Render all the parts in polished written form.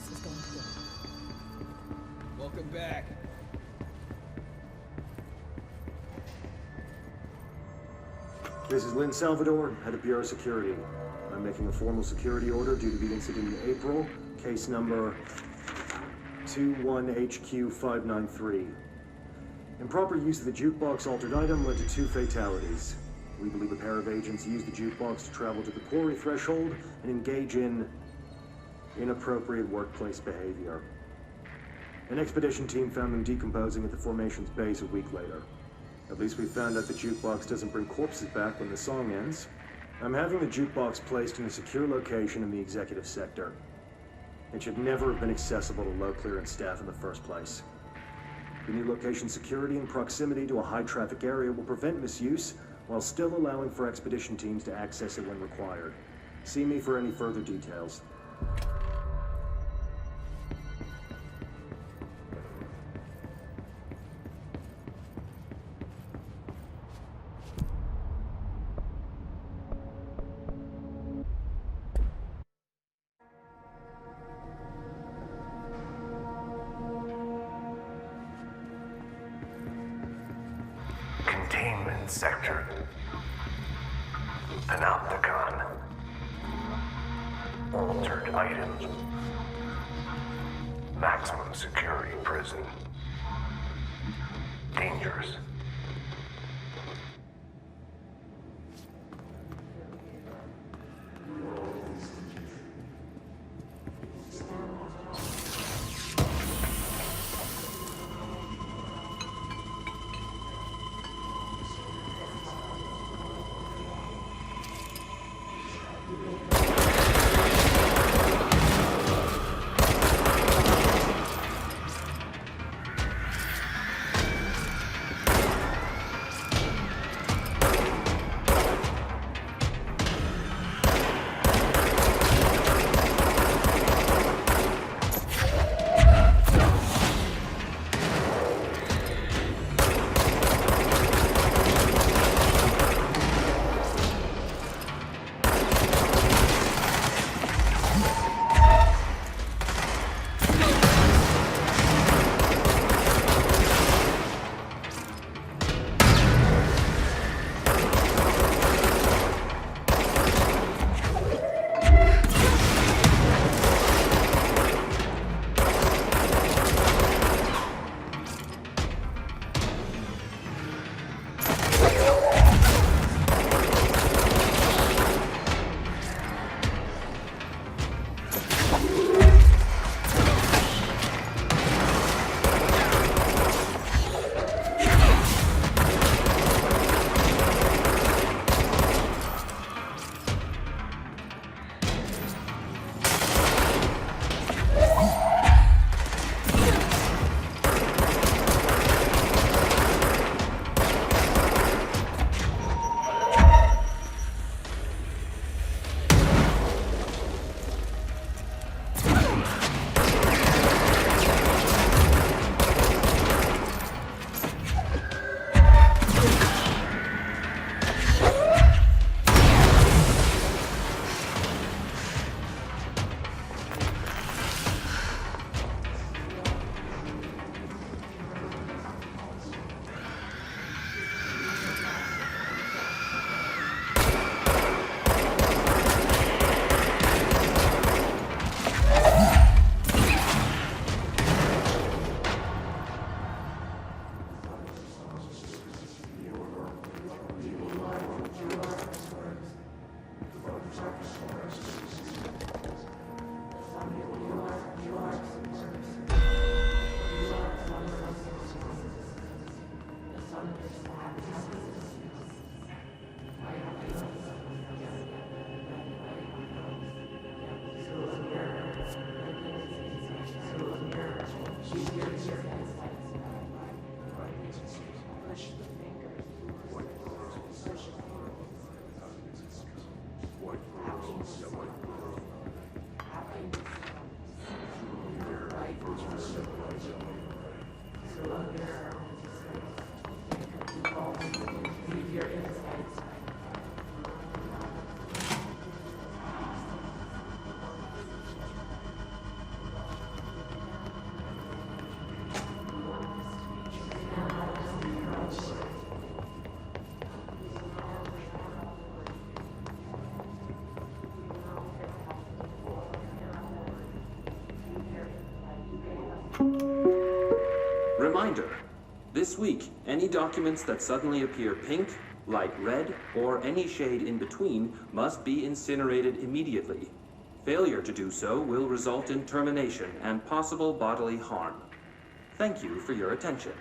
this was going to go. Welcome back. This is Lynn Salvador, head of Bureau Security. I'm making a formal security order due to the incident in April, case number 21HQ593. Improper use of the jukebox altered item led to 2 fatalities. We believe a pair of agents used the jukebox to travel to the quarry threshold and engage in inappropriate workplace behavior. An expedition team found them decomposing at the formation's base a week later. At least we found out the jukebox doesn't bring corpses back when the song ends. I'm having the jukebox placed in a secure location in the executive sector. It should never have been accessible to low clearance staff in the first place. The new location security and proximity to a high traffic area will prevent misuse while still allowing for expedition teams to access it when required. See me for any further details. Containment sector. Panopticon. Altered items. Maximum security prison. Dangerous. Reminder, this week, any documents that suddenly appear pink, light red, or any shade in between must be incinerated immediately. Failure to do so will result in termination and possible bodily harm. Thank you for your attention.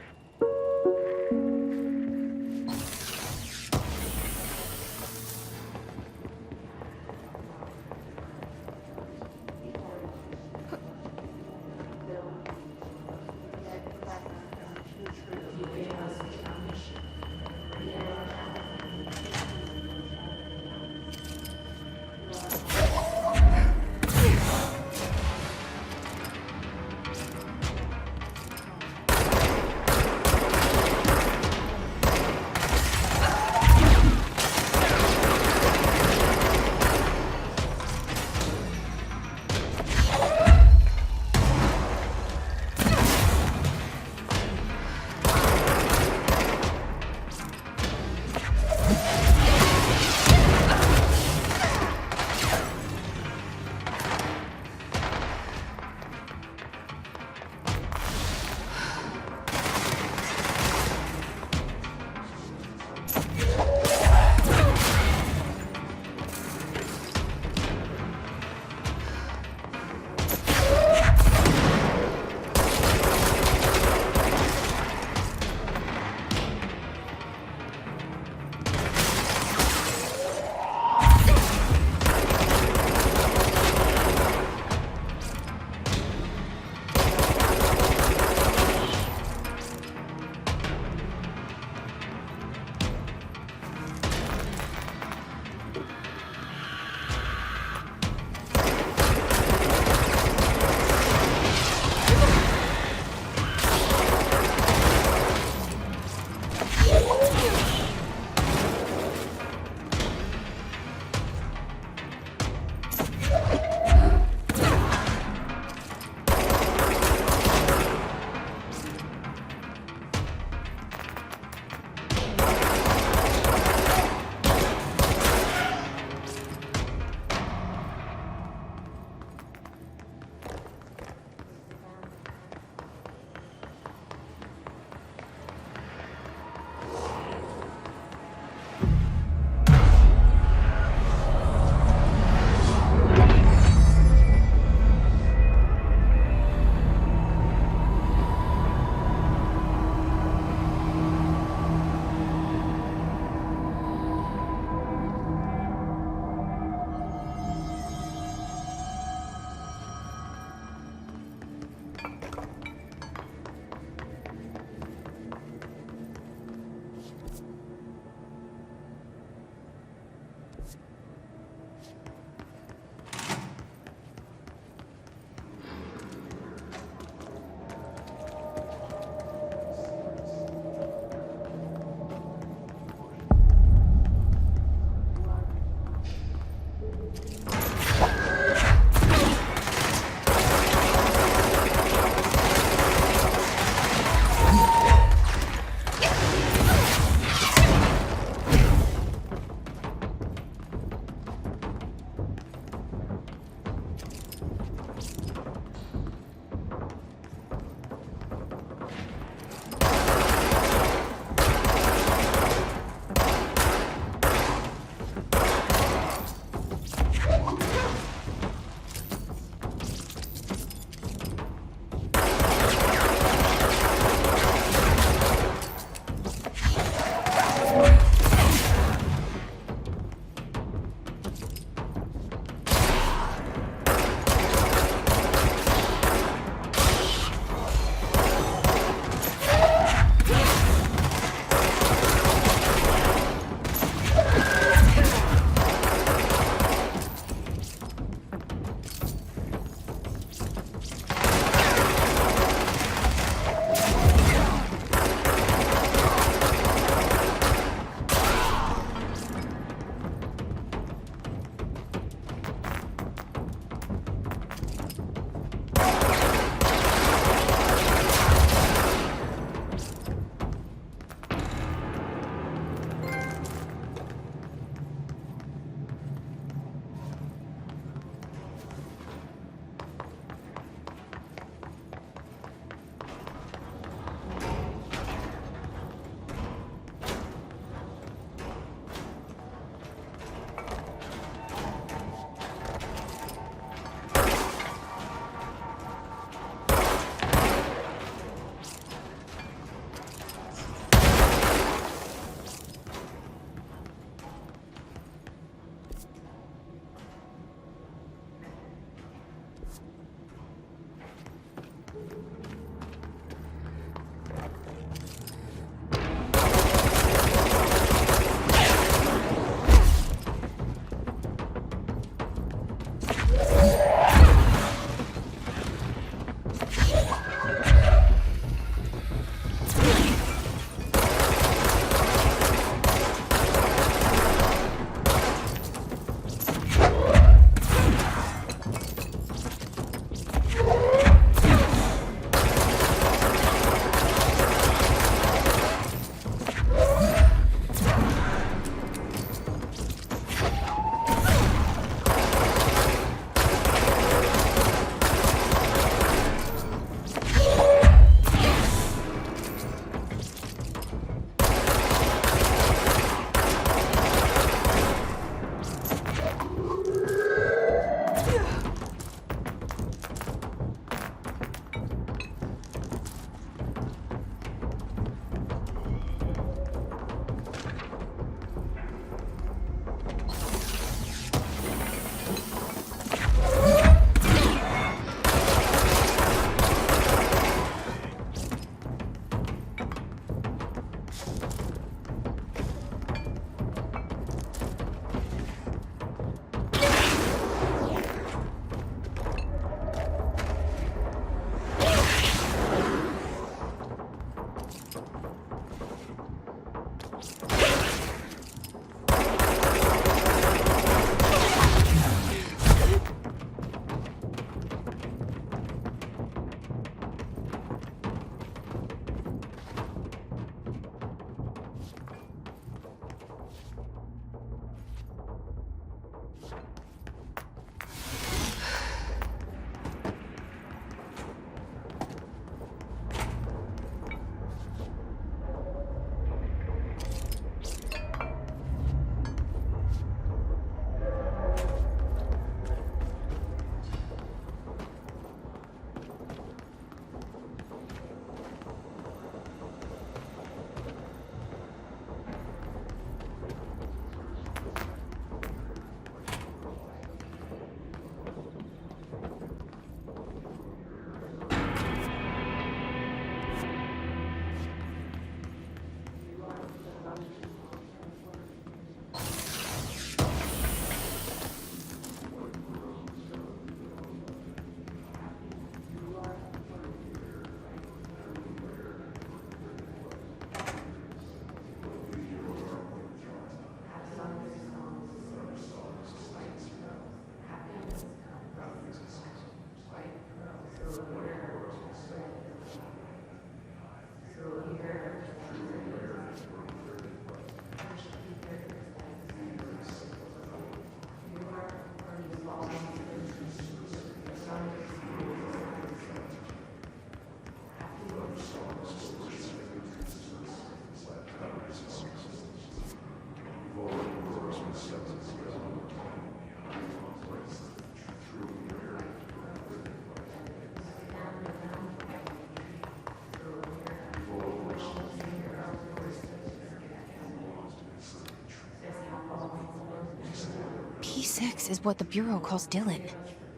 6 is what the Bureau calls Dylan.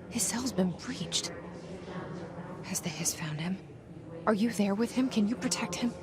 His cell's been breached. Has the Hiss found him? Are you there with him? Can you protect him?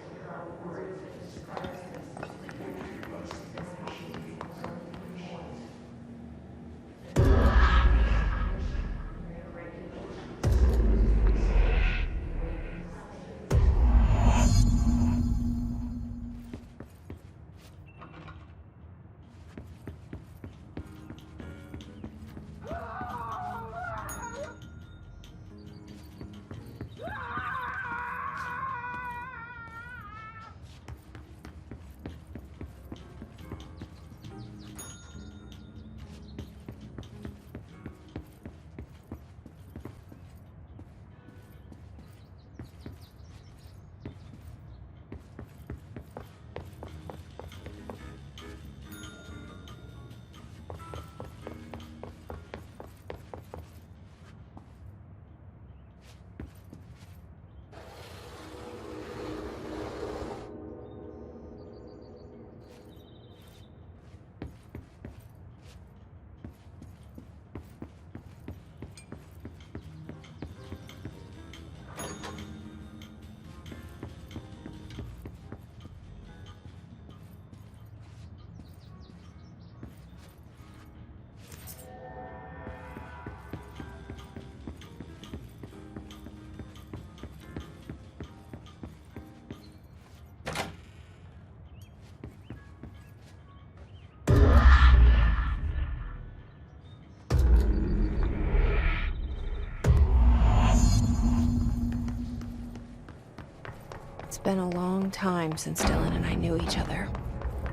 It's been a long time since Dylan and I knew each other.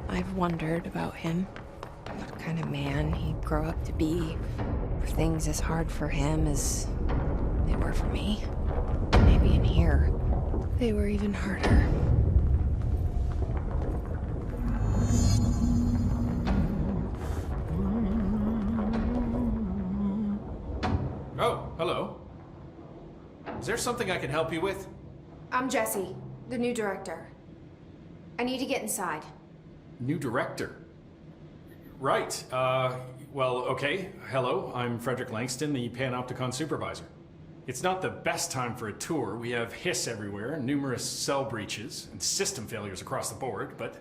I've wondered about him. What kind of man he'd grow up to be. Were things as hard for him as they were for me? Maybe in here, they were even harder. Oh, hello. Is there something I can help you with? I'm Jessie, the new director. I need to get inside. New director? Right, well, okay. Hello, I'm Frederick Langston, the Panopticon supervisor. It's not the best time for a tour. We have hiss everywhere, numerous cell breaches, and system failures across the board, but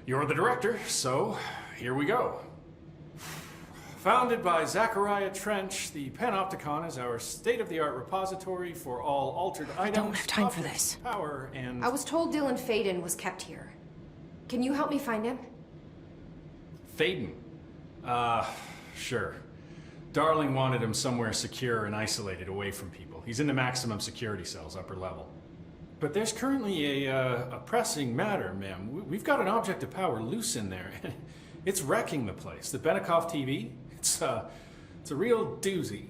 you're the director, so here we go. Founded by Zachariah Trench, the Panopticon is our state-of-the-art repository for all altered items. I don't have time for this. Power and... I was told Dylan Faden was kept here. Can you help me find him? Faden? Sure. Darling wanted him somewhere secure and isolated away from people. He's in the maximum security cells, upper level. But there's currently a pressing matter, ma'am. We've got an object of power loose in there. It's wrecking the place. The Benikoff TV, it's a real doozy.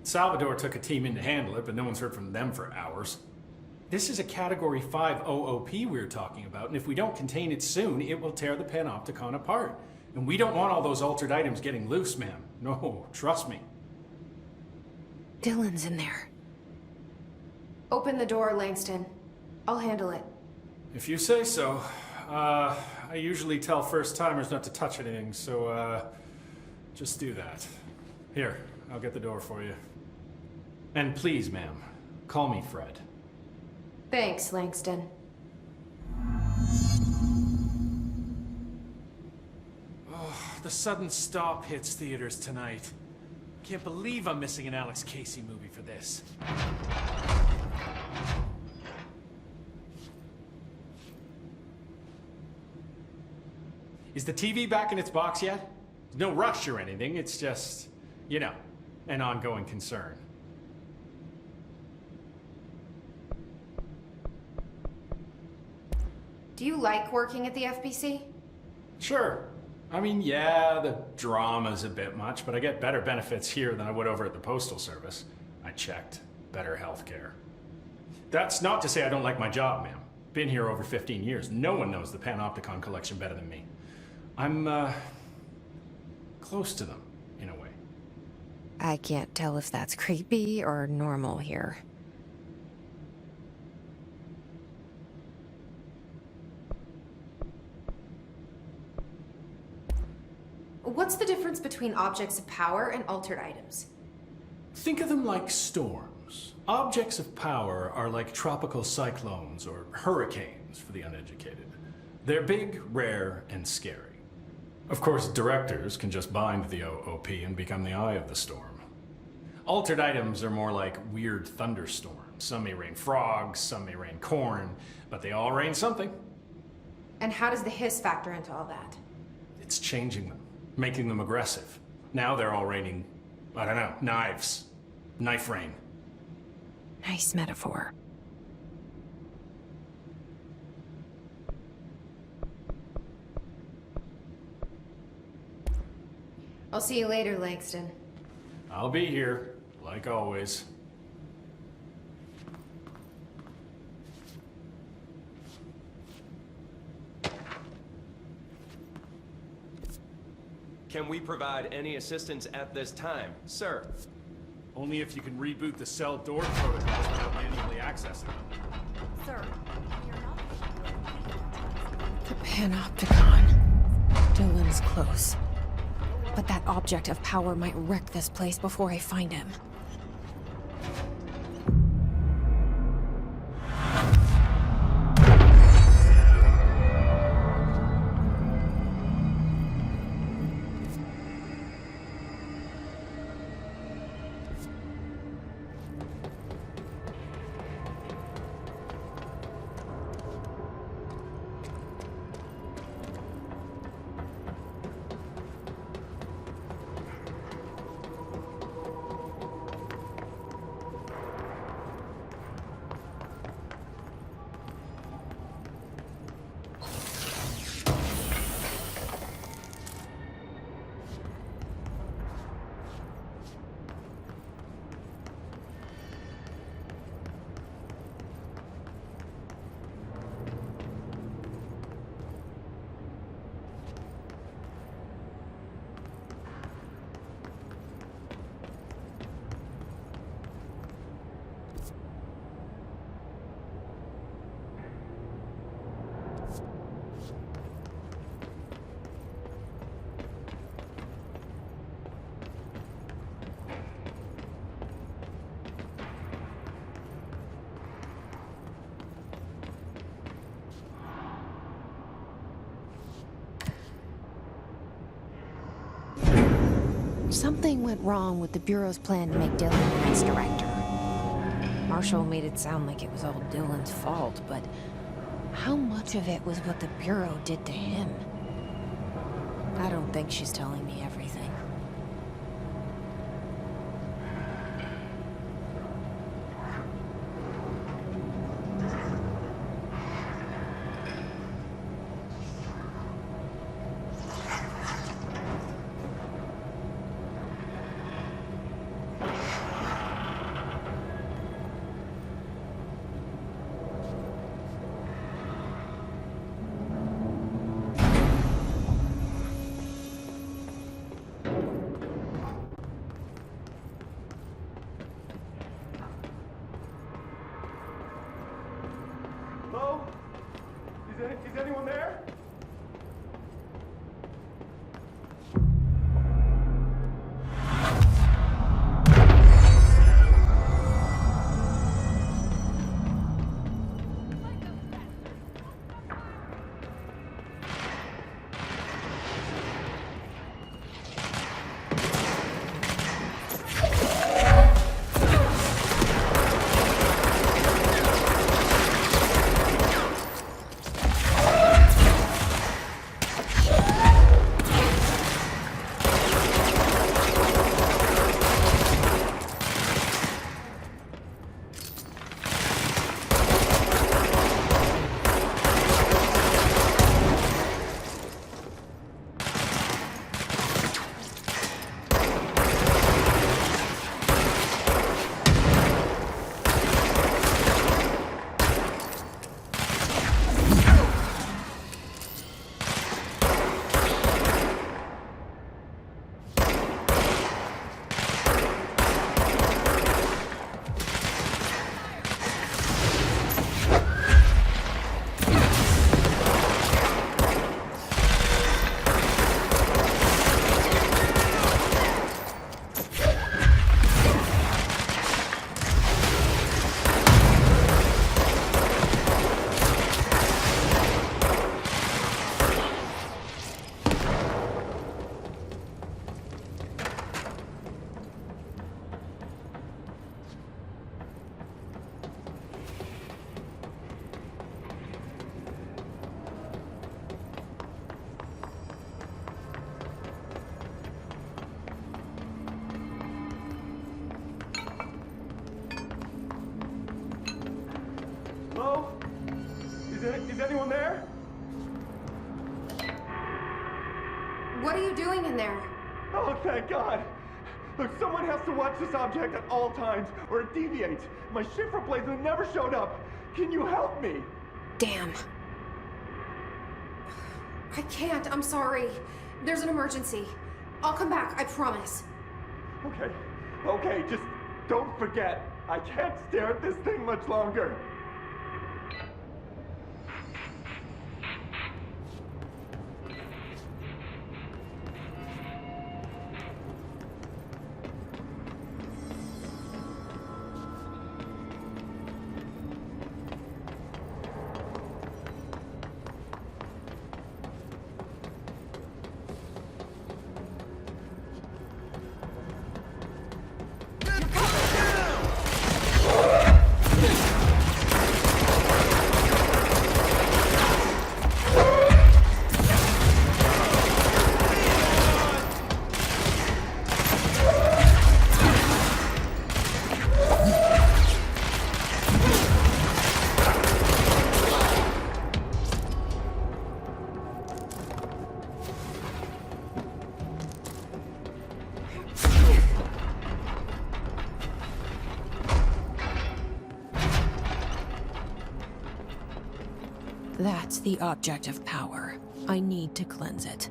Salvador took a team in to handle it, but no one's heard from them for hours. This is a Category 5 OOP we're talking about, and if we don't contain it soon, it will tear the Panopticon apart. And we don't want all those altered items getting loose, ma'am. No, trust me. Dylan's in there. Open the door, Langston. I'll handle it. If you say so. I usually tell first-timers not to touch anything, so, just do that. Here, I'll get the door for you. And please, ma'am, call me Fred. Thanks, Langston. The sudden stop hits theaters tonight. Can't believe I'm missing an Alex Casey movie for this. Is the TV back in its box yet? No rush or anything, it's just, you know, an ongoing concern. Do you like working at the FBC? Sure. I mean, yeah, the drama's a bit much, but I get better benefits here than I would over at the Postal Service. I checked. Better healthcare. That's not to say I don't like my job, ma'am. Been here over 15 years. No one knows the Panopticon collection better than me. I'm, close to them, in a way. I can't tell if that's creepy or normal here. What's the difference between objects of power and altered items? Think of them like storms. Objects of power are like tropical cyclones or hurricanes for the uneducated. They're big, rare, and scary. Of course, directors can just bind the OOP and become the eye of the storm. Altered items are more like weird thunderstorms. Some may rain frogs, some may rain corn, but they all rain something. And how does the hiss factor into all that? It's changing them, making them aggressive. Now they're all raining, I don't know, knives. Knife rain. Nice metaphor. I'll see you later, Langston. I'll be here, like always. Can we provide any assistance at this time, sir? Only if you can reboot the cell door protocols without manually accessing them. Sir, you're not... The Panopticon. Dylan's close. But that object of power might wreck this place before I find him. Something went wrong with the Bureau's plan to make Dylan the next director. Marshall made it sound like it was all Dylan's fault, but how much of it was what the Bureau did to him? I don't think she's telling me everything. Hello? Is anyone there? Is anyone there? What are you doing in there? Oh, thank God! Look, someone has to watch this object at all times, or it deviates. My shift replacement never showed up. Can you help me? Damn. I can't, I'm sorry. There's an emergency. I'll come back, I promise. Okay, just don't forget. I can't stare at this thing much longer. That's the object of power. I need to cleanse it.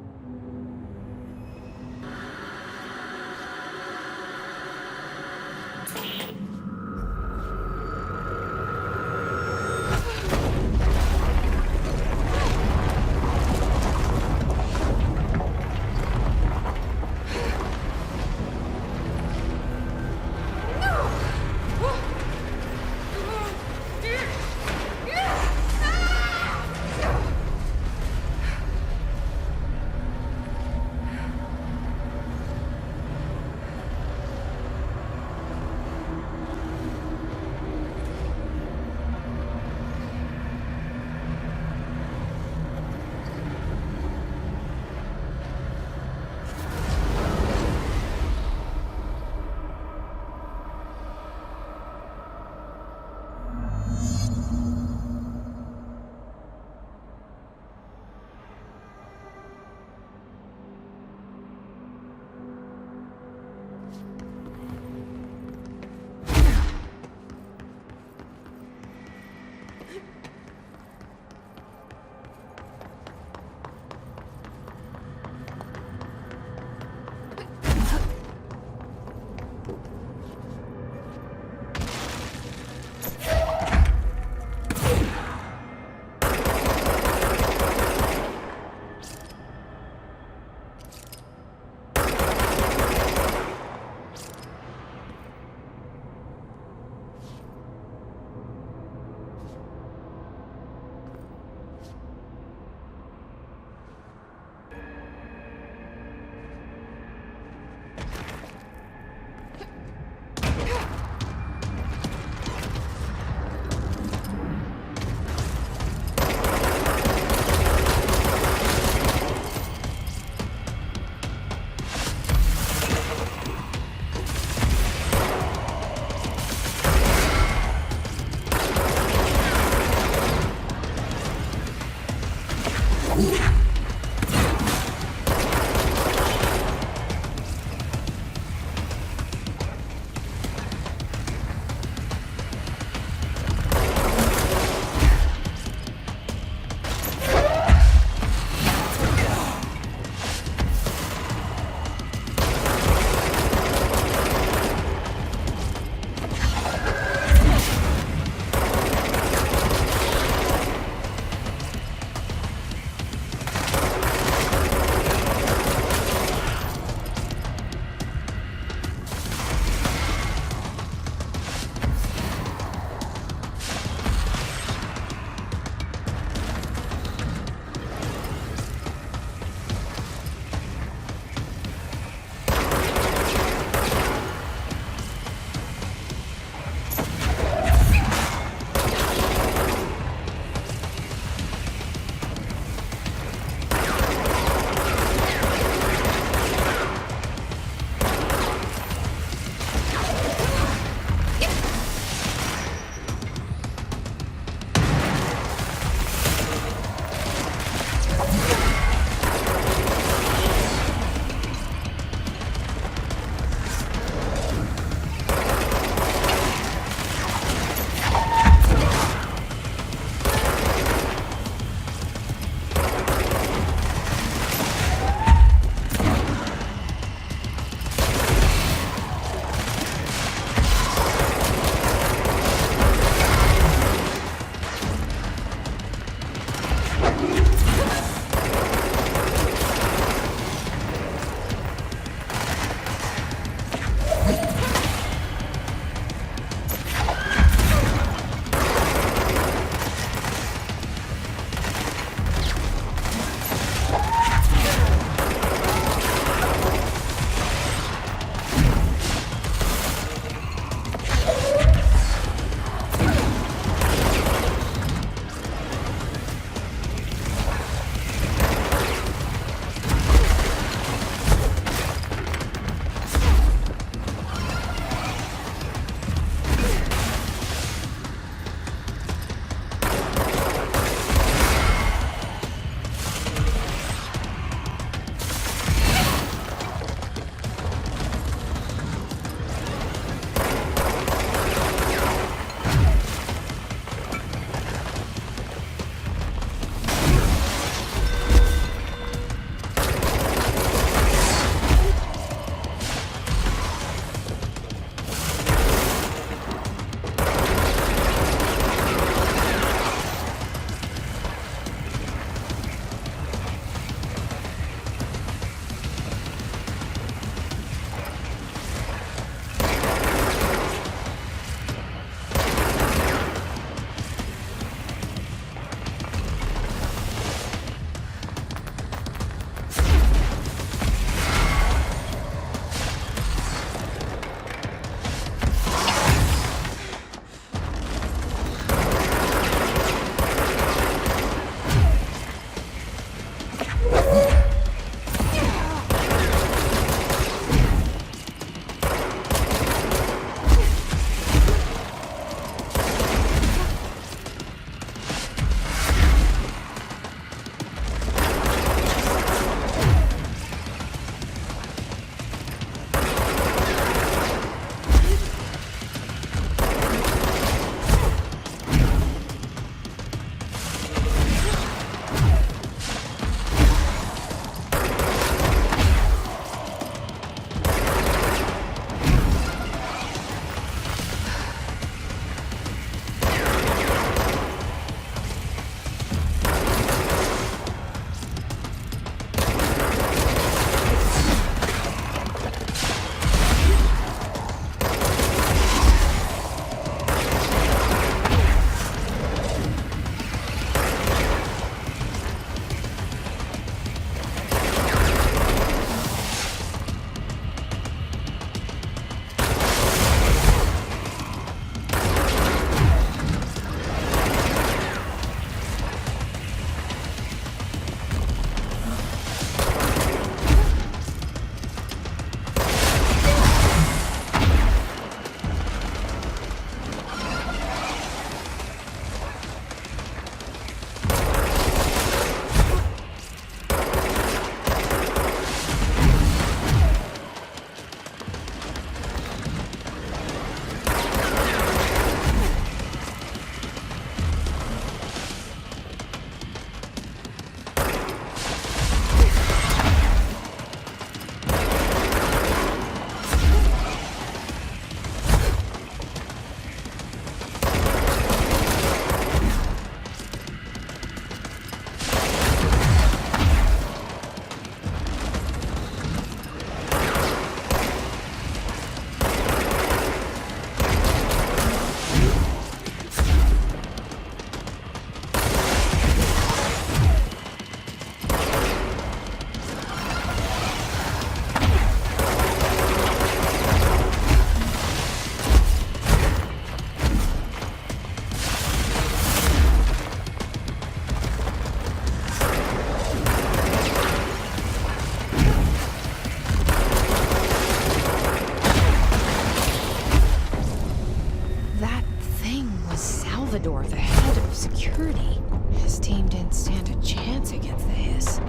This team didn't stand a chance against the Hiss.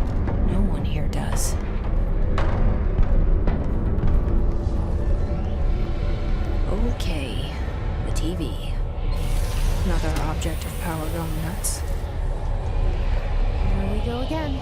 No one here does. Okay, the TV. Another object of power going nuts. Here we go again.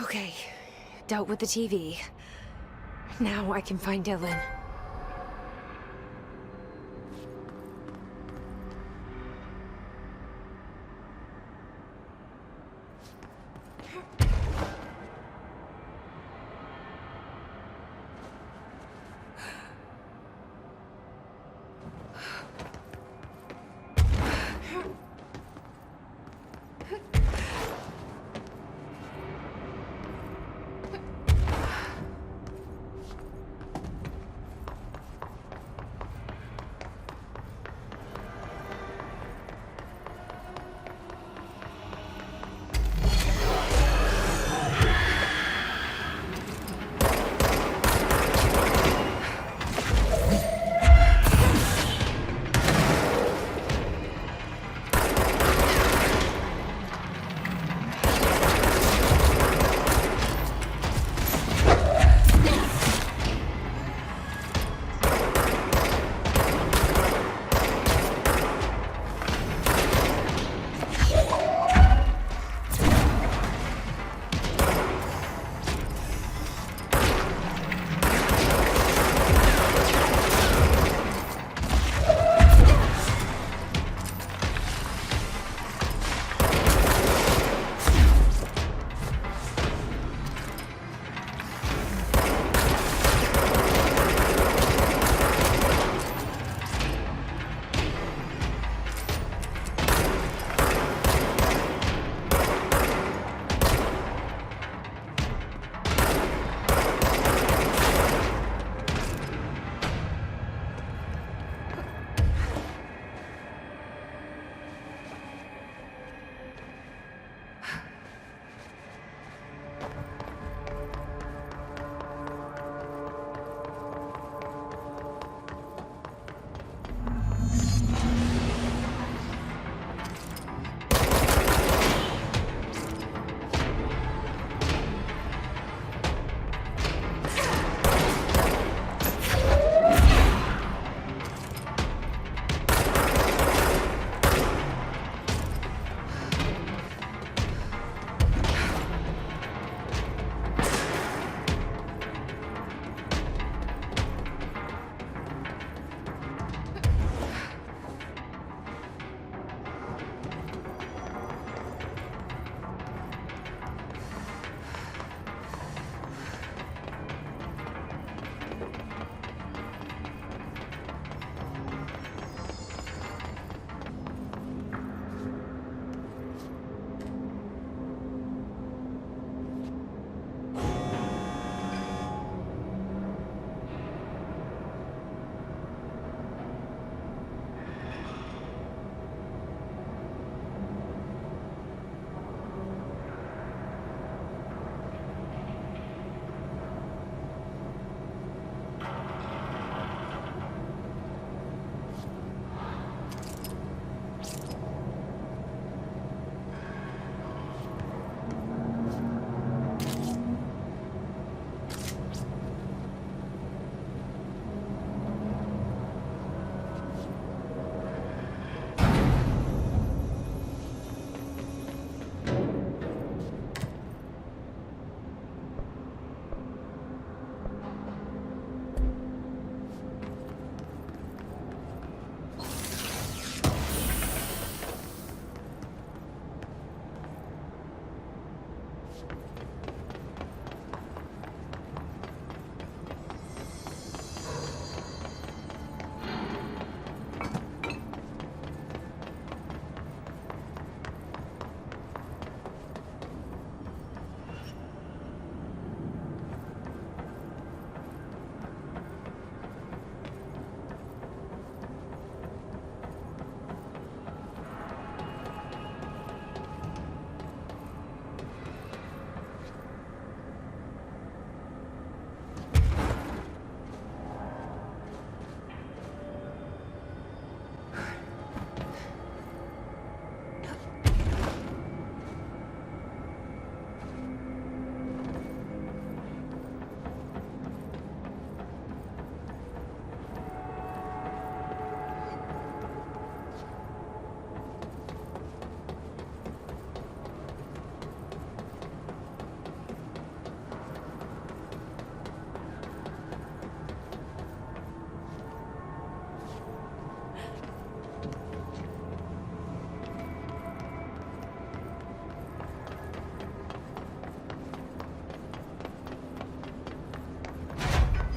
Okay, dealt with the TV. Now I can find Dylan.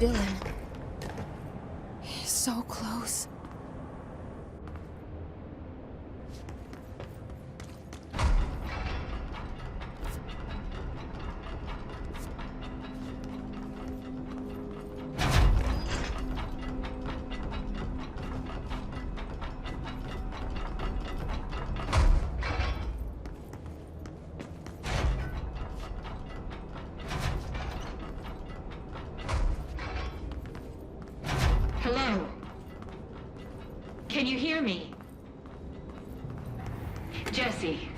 Dylan. He's so close. Hello? Can you hear me? Jesse.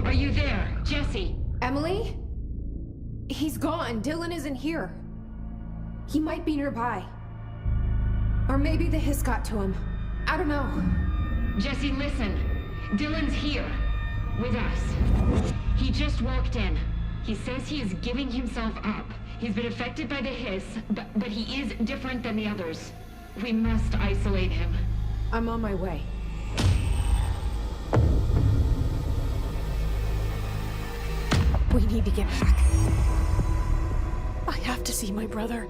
Are you there, Jesse? Emily? He's gone. Dylan isn't here. He might be nearby. Or maybe the hiss got to him. I don't know. Jesse, listen. Dylan's here. With us. He just walked in. He says he is giving himself up. He's been affected by the hiss, but he is different than the others. We must isolate him. I'm on my way. We need to get back. I have to see my brother.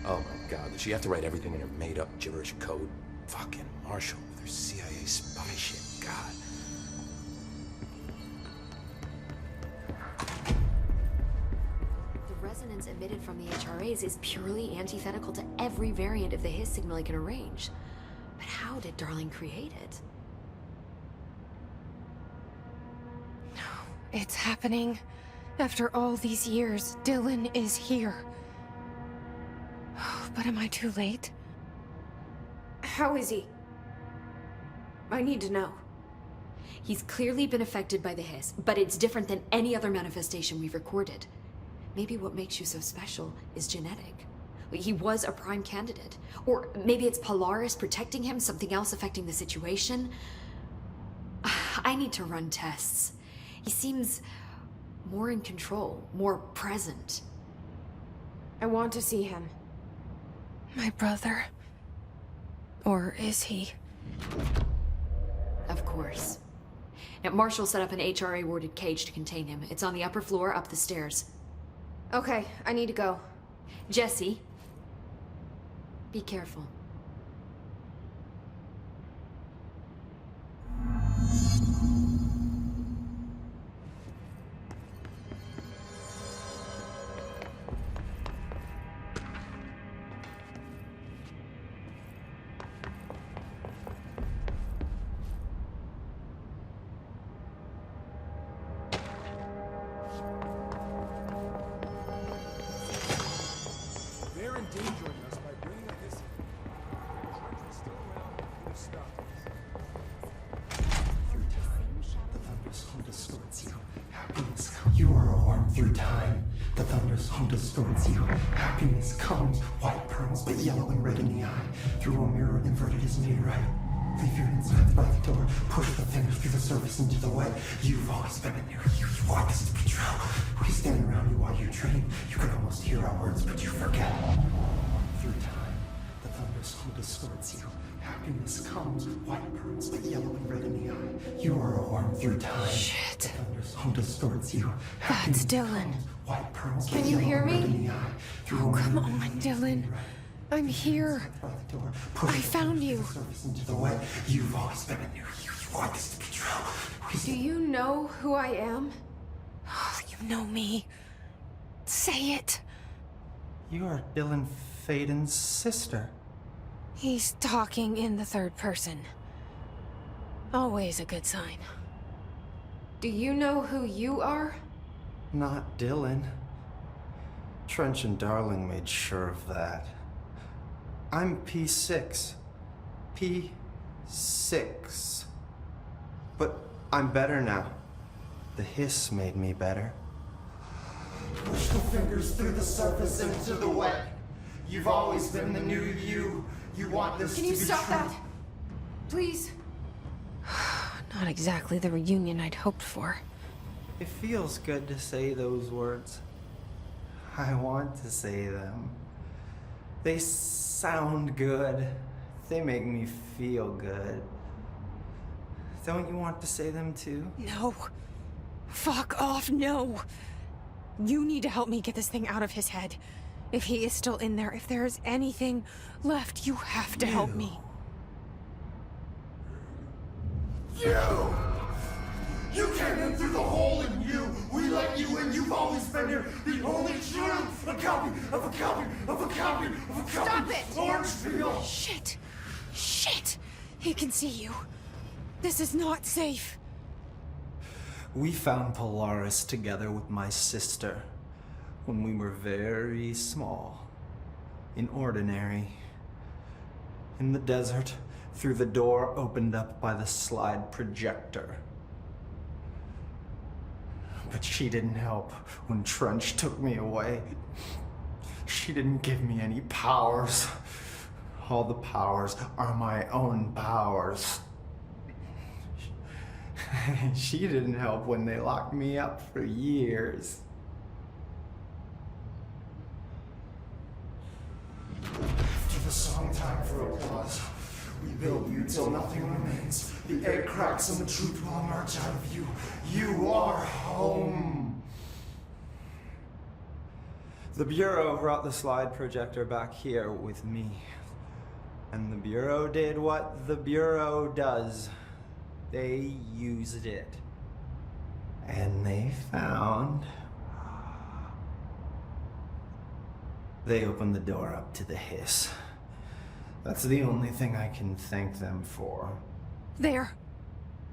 Oh my god, did she have to write everything in her made-up gibberish code? Fucking Marshall with her CIA spy shit, god. The resonance emitted from the HRAs is purely antithetical to every variant of the Hiss signal I can arrange. But how did Darling create it? It's happening. After all these years, Dylan is here. But am I too late? How is he? I need to know. He's clearly been affected by the Hiss, but it's different than any other manifestation we've recorded. Maybe what makes you so special is genetic. He was a prime candidate. Or maybe it's Polaris protecting him, something else affecting the situation. I need to run tests. He seems more in control, more present. I want to see him. My brother. Or is he? Of course. Now, Marshall set up an HRA-warded cage to contain him. It's on the upper floor, up the stairs. Okay, I need to go. Jesse, be careful. You are a worm through time. The thunder's home distorts you. Happiness comes, white pearls, but yellow and red in the eye. Through a mirror inverted is made right. Leave your insides by the door. Push the fingers through the surface into the wet. You've always been in there. You want this to be true. We stand around you while you dream. You can almost hear our words, but you forget. Through time, the thunder's home distorts you. Happiness comes, white pearls, but yellow and red in the eye. You are a worm through time. Shit. The thunder's home distorts you. That's Dylan. White pearls, Can you hear me? Oh, come on, Dylan. I'm here. I found you. You've always been in there. You want this to be true. Do you know who I am? Oh, you know me. Say it. You are Dylan Faden's sister. He's talking in the third person. Always a good sign. Do you know who you are? Not Dylan. Trench and Darling made sure of that. I'm P6. P6. But I'm better now. The Hiss made me better. Push the fingers through the surface into the wet. You've always been the new you. You want this to be true. Can you stop that? Please? Not exactly the reunion I'd hoped for. It feels good to say those words. I want to say them. They sound good. They make me feel good. Don't you want to say them too? No. Fuck off, no. You need to help me get this thing out of his head. If he is still in there, if there is anything left, you have to help me. You came in through the hole in you. We let you in. You've always been here. The only truth. A copy of a copy of a copy of a copy. Stop it! Orangefield. Shit. Shit. He can see you. This is not safe. We found Polaris together with my sister when we were very small, ordinary, in the desert, through the door opened up by the slide projector. But she didn't help when Trench took me away. She didn't give me any powers. All the powers are my own powers. She didn't help when they locked me up for years. After the song time for applause, we build you till nothing remains. The egg cracks and the truth will emerge out of you. You are home. The Bureau brought the slide projector back here with me. And the Bureau did what the Bureau does. They used it. And they found... They opened the door up to the hiss. That's the only thing I can thank them for. There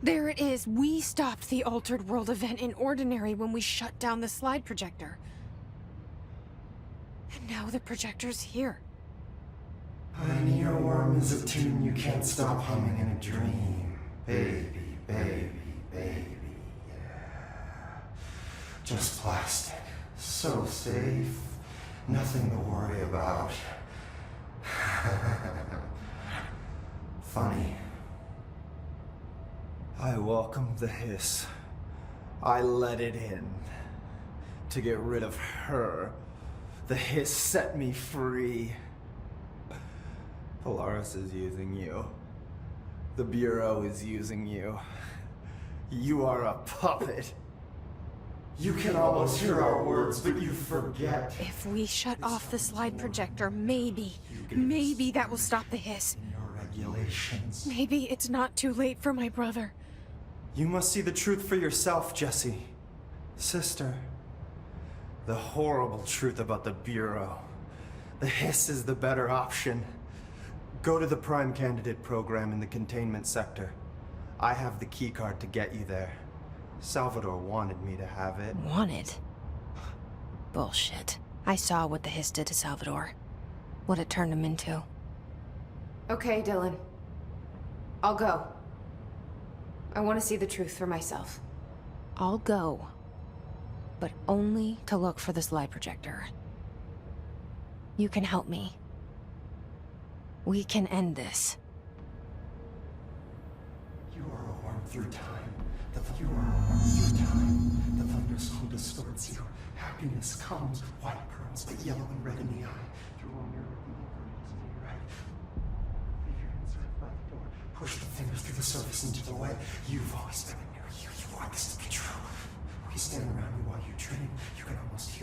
it is. We stopped the Altered World event in Ordinary when we shut down the slide projector. And now the projector's here. An earworm is a tune you can't stop humming in a dream. Baby, baby, baby, yeah. Just plastic. So safe. Nothing to worry about. Funny. I welcomed the hiss. I let it in. To get rid of her. The hiss set me free. Polaris is using you. The Bureau is using you. You are a puppet. You can almost hear our words, but you forget. If we shut off the slide projector, maybe that will stop the hiss. Your regulations. Maybe it's not too late for my brother. You must see the truth for yourself, Jesse. Sister. The horrible truth about the Bureau. The hiss is the better option. Go to the Prime Candidate program in the containment sector. I have the keycard to get you there. Salvador wanted me to have it. Wanted? Bullshit. I saw what the hiss did to Salvador. What it turned him into. Okay, Dylan. I'll go. I want to see the truth for myself. I'll go. But only to look for the slide projector. You can help me. We can end this. You are a worm through time. You are a worm through time. The thunderstorm distorts you. Happiness comes, white pearls, but yellow and red in the eye. Through a mirror, the inverted is to your right. Leave your inside by the door. Push the fingers through the surface into the way. You've always been a mirror. You want this to be true. We stand around you while you dream. You can almost hear